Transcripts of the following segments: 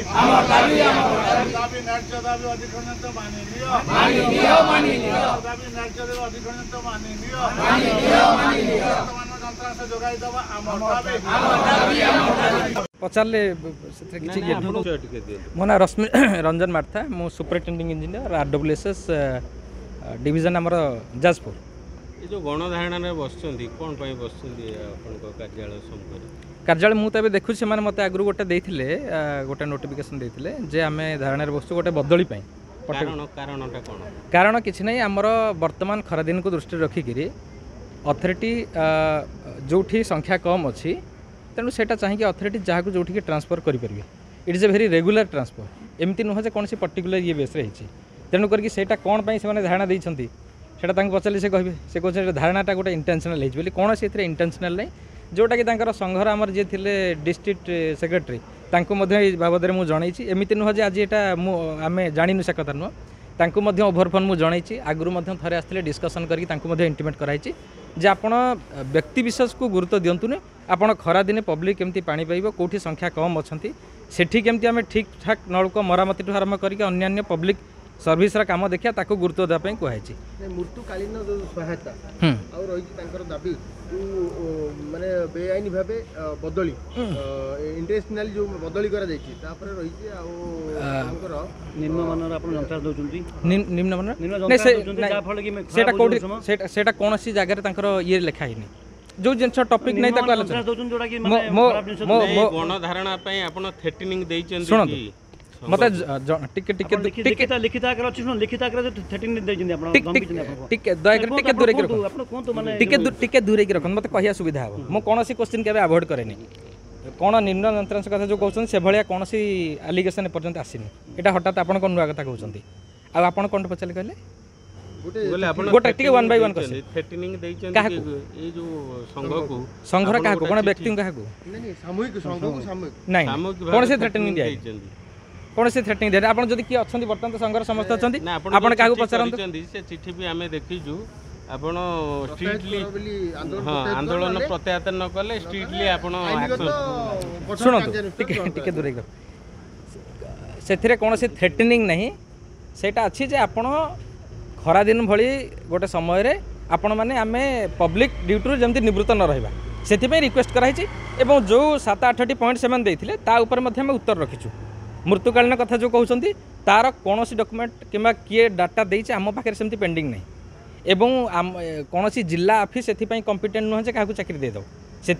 दाबी न्याय्य दाबी अधिकांश मानि नियो दाबी न्याय्य दाबी अधिकांश मानि नियो वर्तमान যন্ত্রাংশ যোগাই দেবা আমার দাবি पचारे मो ना रश्मि रंजन मार्था मु सुपरिटेंडिंग इंजीनियर RWSS डिविजन आमर जाजपुर ये जो गणधारणा बसुँच कौन बसुँच कार्यालय कार्यालय मुझे देखुँ से मत आगु गोटे देते गोटे नोटिफिकेशन देते जे आम धारणा बसु गोटे बदली कारण किसी ना आमर वर्तमान खरादिन को दृष्टि रखिकी अथॉरिटी जो संख्या कम अच्छी तेणु से चाहिए अथॉरिटी जहाँ को जो ट्रांसफर करेंगे it is a very regular transfer एमती नुह जे कौन पर्टिकुलर ये बेस रही तेणु करके सेटा कौन से धारणा देते पचारे से कहे से कहते धारणाटा गोटे इंटेंशनल होती कौन से इंटेंशनल नहीं जोटा कि संघर आमर जी थे डिस्ट्रिक्ट सेक्रेटरी बाबद में मुझे जनई एमती नुह जे आज यहाँ आम जाणु से कथा नुह तांकु ओभरफोन मुझे जनई आगुरी थे आसते डिस्कसन करके इंटिमेट कराई जे आपण व्यक्ति विशेष को गुरुत्व दिंतुनि आपण खरा दिने पब्लिक केमती पानी पाइबो कोठी संख्या कम अच्छी सेठी केमती आम ठीक ठाक नलक मरामती ठू आरंभ करके अन्य पब्लिक सर्विस रा काम देखिया ताको गुरुत्व देबा पई कहैछि मृत्युकालीन जो सहायता और रही तांकर दाबी माने बेआईनी भाबे बदली इंटेंशनली जो बदली करा जायछि तापर रही आ तांकर निम्न मानर आपण जंत्रांश दोचुंती निम्न मानर नै जा फल कि सेटा कोठी सेटा कोनसी जगह रे तांकर ये लिखा हिनी जो जिनस टॉपिक नै ताको आलोचना दोचुन जोडा कि माने मो गणधारणा पई आपण थ्रेटनिंग दैछन कि मत टिके लिखित आकार अछि सुन लिखित आकार जो थ्रेटनिंग दैछन आपण गंभीर आपण टिके दया कर टिके दूरे के रखो आपण कोन तो माने टिके दूरे के रखो मत कहिया सुविधा हो मो कोनसी क्वेश्चन केबे अवॉइड करेनी कोन निम्न यंत्रांश कथा जो कहउछन से भलिया कोनसी एलिगेशन पर्यंत आसीनी एटा हठात आपण कोन नुआ कथा कहउछंती आ आपण कोन पचले कहले गोटे टिके one by one question threatening दैछन ए जो संघर का कोन व्यक्ति का नहीं सामूहिक संघ को सामूहिक नहीं कोन से थ्रेटनिंग दिया कौन से थ्रेटनिंग दे आपन जदी कि अछंती बर्तमान तो संघर समस्त अछंती आपन काहू पचरंत से चिट्ठी भी हमें देखिजु आपण स्ट्रिक्टली आंदोलन प्रत्याहत न कले स्ट्रिक्टली आपण एक्शन सुनो टिके दूरे कर सेथिरे कौन से थ्रेटनिंग नहीं सेटा अछि जे आपण खरा दिन भली गोटे समय रे आपण माने आमे पब्लिक ड्यूटी जेमति निवृत्त न रहबा सेथिपे रिक्वेस्ट कराई छि एवं जो 7-8 पॉइंट सेमन देथिले ता ऊपर मध्ये हम उत्तर रखिछु मृत्युकालीन कथा जो कहते तार कौन डॉक्यूमेंट किंबा किए डाटा देइछे आम पाखे सेमती पेंडिंग नहीं एवं कौन जिला ऑफिस से कॉम्पिटेंट नुहे जे काहू चाकरी दे दो से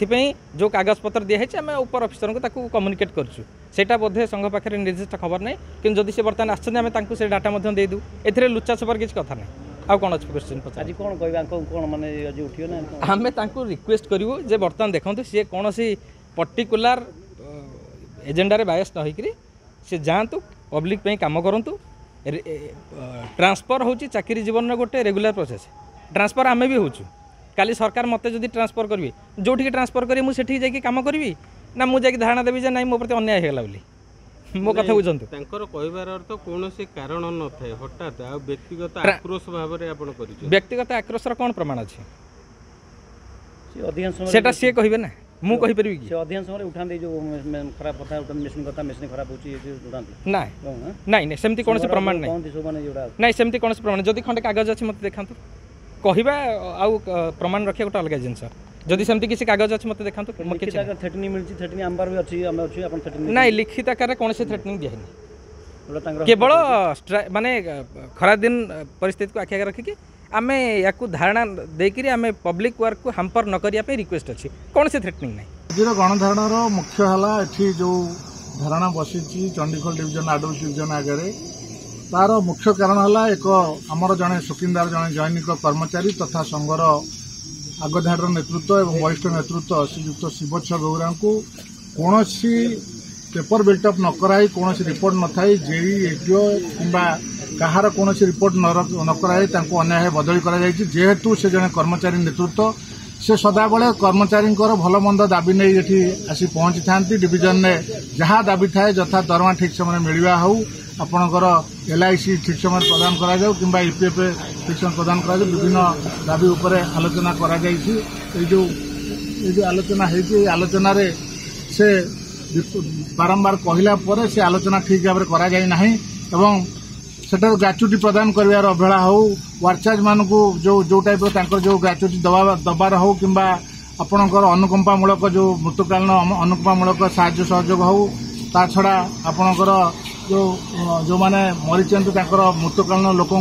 जो कागज पत्र दिखाई आम ऊपर ऑफिसर को कम्युनिकेट करूँ सेटा बोधे संघ पाखे निर्दिष्ट खबर नहीं कि जदि से बर्तमान आसमें से डाटा देदू ए लुचा छपर किसी कथा ना आउ कौन अच्छे क्वेश्चन पचार कौन माने उठियो ना आम रिक्वेस्ट करूँ जे बर्तमान देखते सी कौन पर्टिकुलर एजेंडा बायस न होकर से जातु पब्लिक पे काम करूँ ट्रांसफर होची चाकरी जीवन गोटे रेगुलर प्रोसेस ट्रांसफर आमे भी होचु काली सरकार मत जदि ट्रांसफर करी जो ट्रांसफर करी मुझे जाकि काम करी ना मुझे धारणा देवी जे ना मो प्रति अन्याय होगा बोली मो कथा बुझंतु तांकर कहबार अर्थ कोनोसी कारण न थाए हठात आ व्यक्तिगत आक्रोश भाव रे आपण करिछ व्यक्तिगत आक्रोशर कोन प्रमाण अछि से अधिकांश सेटा से कहिबे ना मु कहि परबी कि से अधिकांश समय उठान जो खराब कथा उठान मेसिन खराब होची उठान ना नहीं सेमती कोन से प्रमाण नहीं नहीं सेमती कोन से प्रमाण जदि खंडे कागज अछि मते देखांतु कहिबा आउ प्रमाण रखिया गोटे अलग जिनस जदि सेमती किसी कागज अछि मते देखांतु थ्रेटनिंग मिलची थ्रेटनिंग आंबर भी अछि हम अछि अपन थ्रेटनिंग नहीं लिखित आकार कोन से थ्रेटनिंग दिया नहीं केवल माने खरा दिन परिस्थिति को आखिया रखिकी आमे याकू धारणा देकरी आमे पब्लिक वर्क को हैम्पर न करिया पे रिक्वेस्ट अछि कौन से थ्रेटनिंग नहीं जीरो गणधारणार मुख्य हला एठी जो धारणा बसिची चंडीखोल डिवीजन आडो डिवीजन आगे तार मुख्य कारण हला एक आमर जने सुकिंदार जने जैनिक कर्मचारी तथा संघर आगधार नेतृत्व एवं वरिष्ठ नेतृत्व श्रीयुक्त शिवोच्छ गौरा को कौन पेपर बिल्टअप न कराई कौन रिपोर्ट न थाई जेई एटीओ किंबा कहार कौन रिपोर्ट न कराई अन्याय बदली करेतु से जने कर्मचारी नेतृत्व से सदाबले कर्मचारी भल मंद दाबी नहीं ये आसी पहुंची था डिविजन में जहाँ दाबी थाए यथा दरमा ठीक समय मिलवा हो आपणकर LIC ठीक समय प्रदान करा जाऊ किंबा EPF ठीक समय प्रदान करा जाऊ विभिन्न दाबी उपर आलोचना करा जायछि। जो आलोचना है आलोचन से बारंबार कहला पर से आलोचना ठीक भाव में करा जाय नहीं एवं सेटार ग्राच्युटी प्रदान कर अवहेला हो वार्चार्ज मान को जो टाइप जो ग्राच्युटी दबार हो कि आपणकर अनुकंपामूलक जो मृत्युकालीन अनुकंपामूलक साहाय्य सहयोग हो ता छड़ा आपणकर जो माने मरीचंद मृत्युकालीन लोक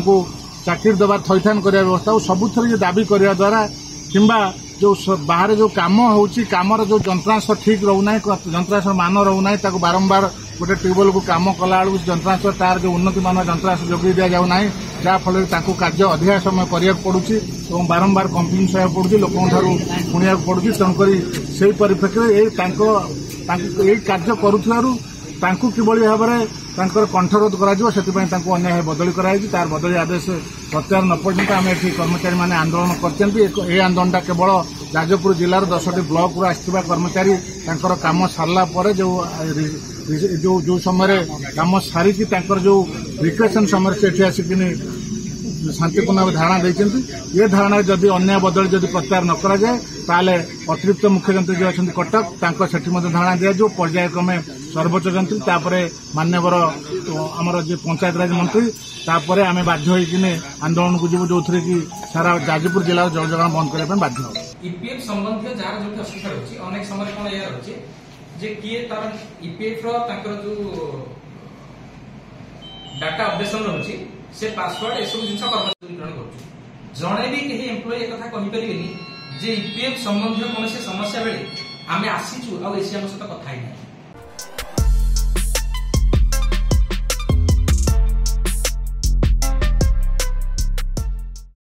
चाकरी दबा थैथान करने व्यवस्था सबुथ दाबी करने द्वारा किंबा जो बाहर जो कम होची कामर जो जंत्रांश ठीक रोना जंत्रांश मान रोना बारंबार गोटे ट्यूबवेल को कम कला जंत्रांश तार जो उन्नति मान जंत्रांश जोगी दि जाऊना जहाँफल कार्य अधिक समय करा पड़ुची और बारंबार कंप्लेन सह पड़ुची लोकों शुणा पड़ुची तेणुक से परिप्रेक्षी कार्य करुथिबारु किभली भाव में कंठरोध कर अन्याय बदली कराई तार बदली आदेश प्रत्याहार न पर्यंत आम ये कर्मचारी मैंने आंदोलन कर आंदोलन केवल जाजपुर जिलार 10टी ब्लॉक रू आसवा कर्मचारी काम सारा पर जो समय काम सारी जो रिक्रेशन समय से आसिक शांतिपूर्ण भाव धारणा देते ये धारणा जदि अन्याय बदल जदि प्रत्याहार न करा जाए ताले अतिरिक्त मुख्य जंत्री जो अच्छा कटक सेठी धारणा दिया पर्यायक्रमे सर्वोच्च जंत्री तापरे मान्यवर आमर जो पंचायतराज मंत्री तापरे आम बाध्य होइकिने आंदोलन को जीव जो कि सारा जाजपुर जिला जल जगह बंद करने बाध्य हो ईपीएफ संबंधी जार जो असुविधा रही अनेक समय कौन या रही जे किए तार ईपीएफ जो डाटा अपडेशन रही से पासवर्ड ए सब जिन कर्मचारी ग्रहण कर जड़े भी कहीं एम्प्लॉय एक कहीपर जे ईपीएफ संबंधी कौन समस्या बेले आम आसीचु आम सहित कथा ही